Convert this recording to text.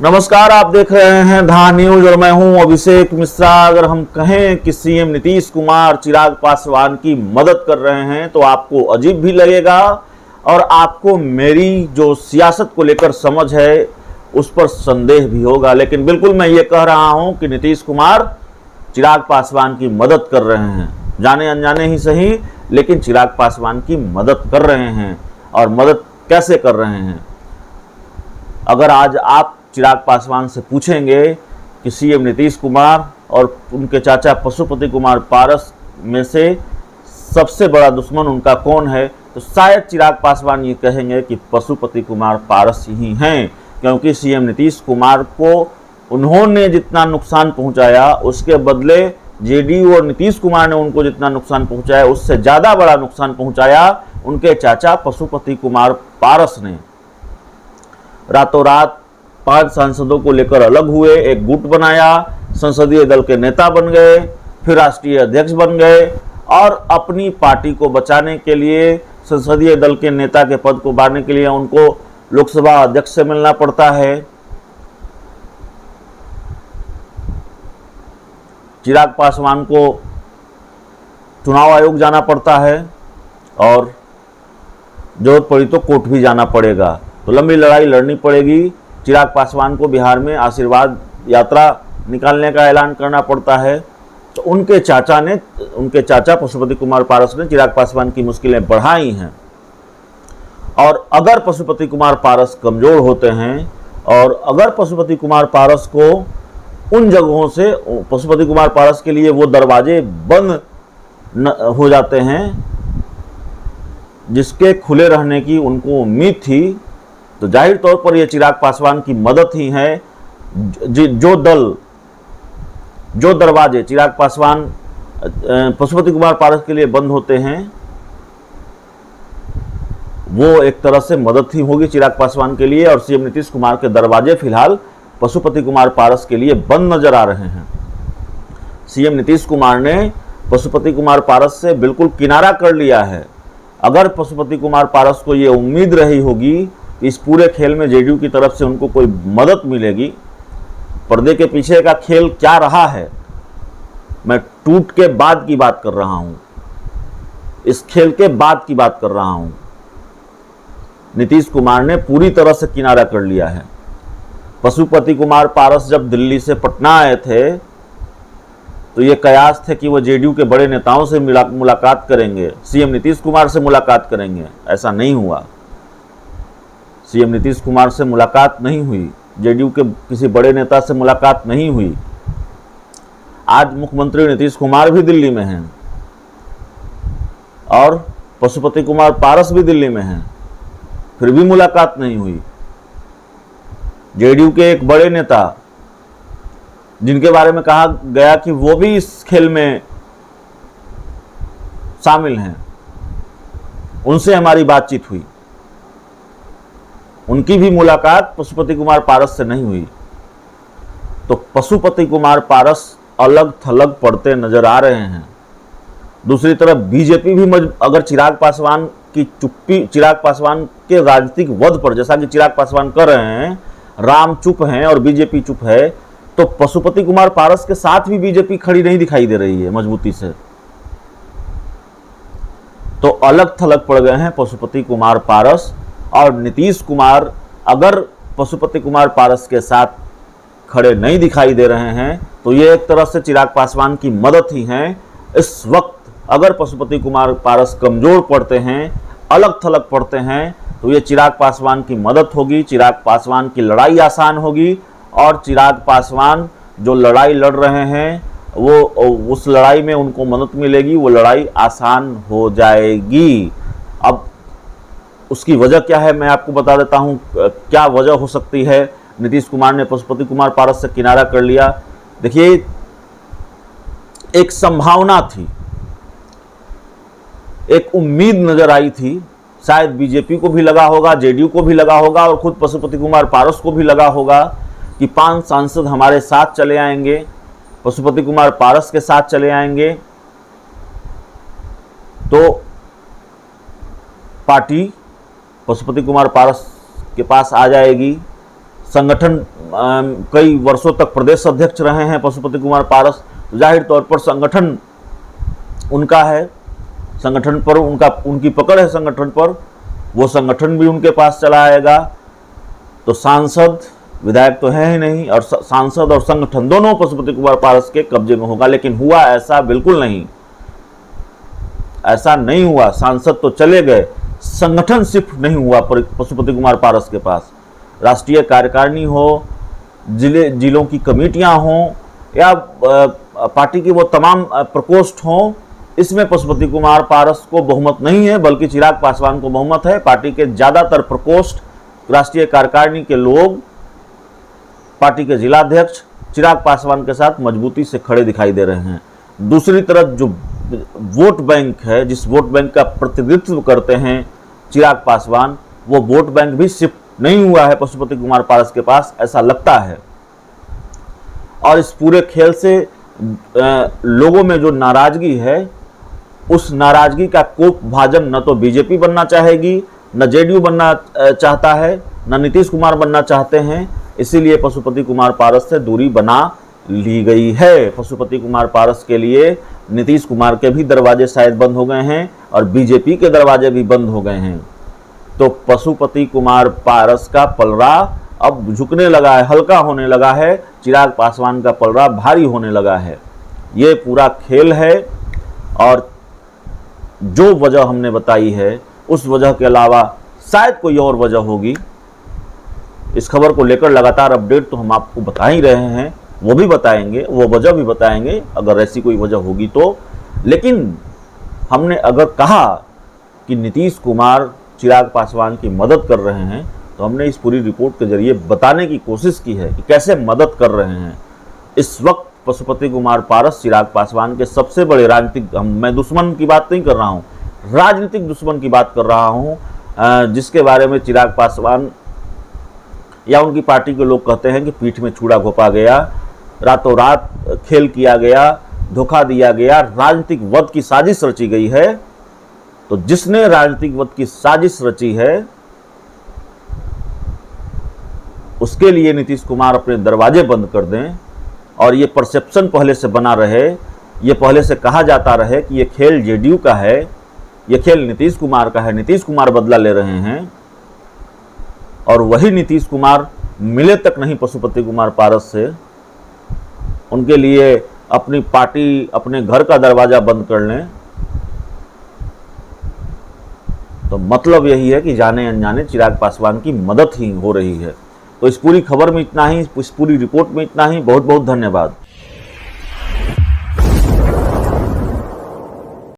नमस्कार, आप देख रहे हैं धा न्यूज और मैं हूं अभिषेक मिश्रा। अगर हम कहें कि सीएम नीतीश कुमार चिराग पासवान की मदद कर रहे हैं तो आपको अजीब भी लगेगा और आपको मेरी जो सियासत को लेकर समझ है उस पर संदेह भी होगा। लेकिन बिल्कुल मैं ये कह रहा हूं कि नीतीश कुमार चिराग पासवान की मदद कर रहे हैं, जाने अनजाने ही सही, लेकिन चिराग पासवान की मदद कर रहे हैं। और मदद कैसे कर रहे हैं? अगर आज आप चिराग पासवान से पूछेंगे कि सीएम नीतीश कुमार और उनके चाचा पशुपति कुमार पारस में से सबसे बड़ा दुश्मन उनका कौन है, तो शायद चिराग पासवान ये कहेंगे कि पशुपति कुमार पारस ही हैं, क्योंकि सीएम नीतीश कुमार को उन्होंने जितना नुकसान पहुंचाया उसके बदले जेडीयू और नीतीश कुमार ने उनको जितना नुकसान पहुंचाया उससे ज़्यादा बड़ा नुकसान पहुंचाया उनके चाचा पशुपति कुमार पारस ने। रातों रात 5 सांसदों को लेकर अलग हुए, एक गुट बनाया, संसदीय दल के नेता बन गए, फिर राष्ट्रीय अध्यक्ष बन गए और अपनी पार्टी को बचाने के लिए, संसदीय दल के नेता के पद को पाने के लिए उनको लोकसभा अध्यक्ष से मिलना पड़ता है। चिराग पासवान को चुनाव आयोग जाना पड़ता है और जरूरत पड़ी तो कोर्ट भी जाना पड़ेगा। तो लंबी लड़ाई लड़नी पड़ेगी। चिराग पासवान को बिहार में आशीर्वाद यात्रा निकालने का ऐलान करना पड़ता है। तो उनके चाचा पशुपति कुमार पारस ने चिराग पासवान की मुश्किलें बढ़ाई हैं। और अगर पशुपति कुमार पारस कमज़ोर होते हैं और अगर पशुपति कुमार पारस को उन जगहों से, पशुपति कुमार पारस के लिए वो दरवाजे बंद हो जाते हैं जिसके खुले रहने की उनको उम्मीद थी, तो जाहिर तौर पर यह चिराग पासवान की मदद ही है। जो दरवाजे चिराग पासवान पशुपति कुमार पारस के लिए बंद होते हैं वो एक तरह से मदद ही होगी चिराग पासवान के लिए। और सीएम नीतीश कुमार के दरवाजे फिलहाल पशुपति कुमार पारस के लिए बंद नजर आ रहे हैं। सीएम नीतीश कुमार ने पशुपति कुमार पारस से बिल्कुल किनारा कर लिया है। अगर पशुपति कुमार पारस को ये उम्मीद रही होगी कि इस पूरे खेल में जेडीयू की तरफ से उनको कोई मदद मिलेगी, पर्दे के पीछे का खेल क्या रहा है, मैं टूट के बाद की बात कर रहा हूं, इस खेल के बाद की बात कर रहा हूं। नीतीश कुमार ने पूरी तरह से किनारा कर लिया है। पशुपति कुमार पारस जब दिल्ली से पटना आए थे तो ये कयास थे कि वो जेडीयू के बड़े नेताओं से मुलाकात करेंगे, सीएम नीतीश कुमार से मुलाकात करेंगे। ऐसा नहीं हुआ। सीएम नीतीश कुमार से मुलाकात नहीं हुई, जेडीयू के किसी बड़े नेता से मुलाकात नहीं हुई। आज मुख्यमंत्री नीतीश कुमार भी दिल्ली में हैं और पशुपति कुमार पारस भी दिल्ली में हैं, फिर भी मुलाकात नहीं हुई। जेडीयू के एक बड़े नेता जिनके बारे में कहा गया कि वो भी इस खेल में शामिल हैं, उनसे हमारी बातचीत हुई, उनकी भी मुलाकात पशुपति कुमार पारस से नहीं हुई। तो पशुपति कुमार पारस अलग थलग पड़ते नजर आ रहे हैं। दूसरी तरफ बीजेपी भी अगर चिराग पासवान के राजनीतिक वध पर, जैसा कि चिराग पासवान कर रहे हैं, राम चुप हैं और बीजेपी चुप है, तो पशुपति कुमार पारस के साथ भी बीजेपी खड़ी नहीं दिखाई दे रही है मजबूती से। तो अलग थलग पड़ गए हैं पशुपति कुमार पारस और नीतीश कुमार। अगर पशुपति कुमार पारस के साथ खड़े नहीं दिखाई दे रहे हैं तो ये एक तरह से चिराग पासवान की मदद ही है। इस वक्त अगर पशुपति कुमार पारस कमजोर पड़ते हैं, अलग थलग पड़ते हैं, तो ये चिराग पासवान की मदद होगी, चिराग पासवान की लड़ाई आसान होगी और चिराग पासवान जो लड़ाई लड़ रहे हैं वो उस लड़ाई में उनको मदद मिलेगी, वो लड़ाई आसान हो जाएगी। अब उसकी वजह क्या है मैं आपको बता देता हूं। क्या वजह हो सकती है नीतीश कुमार ने पशुपति कुमार पारस से किनारा कर लिया? देखिए, एक संभावना थी, एक उम्मीद नजर आई थी, शायद बीजेपी को भी लगा होगा, जेडीयू को भी लगा होगा और खुद पशुपति कुमार पारस को भी लगा होगा कि 5 सांसद हमारे साथ चले आएंगे, पशुपति कुमार पारस के साथ चले आएंगे तो पार्टी पशुपति कुमार पारस के पास आ जाएगी, संगठन कई वर्षों तक प्रदेश अध्यक्ष रहे हैं पशुपति कुमार पारस, तो जाहिर तौर पर संगठन उनका है, संगठन पर उनकी पकड़ है, संगठन पर वो संगठन भी उनके पास चला आएगा। तो सांसद, विधायक तो है ही नहीं, और सांसद और संगठन दोनों पशुपति कुमार पारस के कब्जे में होगा। लेकिन हुआ ऐसा बिल्कुल नहीं, ऐसा नहीं हुआ। सांसद तो चले गए, संगठन शिफ्ट नहीं हुआ पशुपति कुमार पारस के पास। राष्ट्रीय कार्यकारिणी हो, जिलों की कमेटियां हों, या पार्टी की वो तमाम प्रकोष्ठ हों, इसमें पशुपति कुमार पारस को बहुमत नहीं है, बल्कि चिराग पासवान को बहुमत है। पार्टी के ज्यादातर प्रकोष्ठ, राष्ट्रीय कार्यकारिणी के लोग, पार्टी के जिलाध्यक्ष चिराग पासवान के साथ मजबूती से खड़े दिखाई दे रहे हैं। दूसरी तरफ जो वोट बैंक है, जिस वोट बैंक का प्रतिनिधित्व करते हैं चिराग पासवान, वो वोट बैंक भी शिफ्ट नहीं हुआ है पशुपति कुमार पारस के पास, ऐसा लगता है। और इस पूरे खेल से लोगों में जो नाराजगी है, उस नाराजगी का कोप भाजन न तो बीजेपी बनना चाहेगी, न जेडीयू बनना चाहता है, न नीतीश कुमार बनना चाहते हैं। इसीलिए पशुपति कुमार पारस से दूरी बना ली गई है। पशुपति कुमार पारस के लिए नीतीश कुमार के भी दरवाजे शायद बंद हो गए हैं और बीजेपी के दरवाजे भी बंद हो गए हैं। तो पशुपति कुमार पारस का पलड़ा अब झुकने लगा है, हल्का होने लगा है। चिराग पासवान का पलड़ा भारी होने लगा है। ये पूरा खेल है, और जो वजह हमने बताई है, उस वजह के अलावा शायद कोई और वजह होगी। इस खबर को लेकर लगातार अपडेट तो हम आपको बता ही रहे हैं, वो भी बताएंगे, वो वजह भी बताएंगे अगर ऐसी कोई वजह होगी तो। लेकिन हमने अगर कहा कि नीतीश कुमार चिराग पासवान की मदद कर रहे हैं, तो हमने इस पूरी रिपोर्ट के जरिए बताने की कोशिश की है कि कैसे मदद कर रहे हैं। इस वक्त पशुपति कुमार पारस चिराग पासवान के सबसे बड़े राजनीतिक, मैं दुश्मन की बात नहीं कर रहा हूँ, राजनीतिक दुश्मन की बात कर रहा हूँ, जिसके बारे में चिराग पासवान या उनकी पार्टी के लोग कहते हैं कि पीठ में छुरा घोंपा गया, रातों रात खेल किया गया, धोखा दिया गया, राजनीतिक वध की साजिश रची गई है। तो जिसने राजनीतिक वध की साजिश रची है, उसके लिए नीतीश कुमार अपने दरवाजे बंद कर दें, और ये परसेप्शन पहले से बना रहे, ये पहले से कहा जाता रहे कि ये खेल जेडीयू का है, ये खेल नीतीश कुमार का है, नीतीश कुमार बदला ले रहे हैं। और वही नीतीश कुमार मिले तक नहीं पशुपति कुमार पारस से, उनके लिए अपनी पार्टी, अपने घर का दरवाजा बंद कर लें। तो मतलब यही है कि जाने अनजाने चिराग पासवान की मदद ही हो रही है। तो इस पूरी खबर में इतना ही, इस पूरी रिपोर्ट में इतना ही। बहुत बहुत धन्यवाद।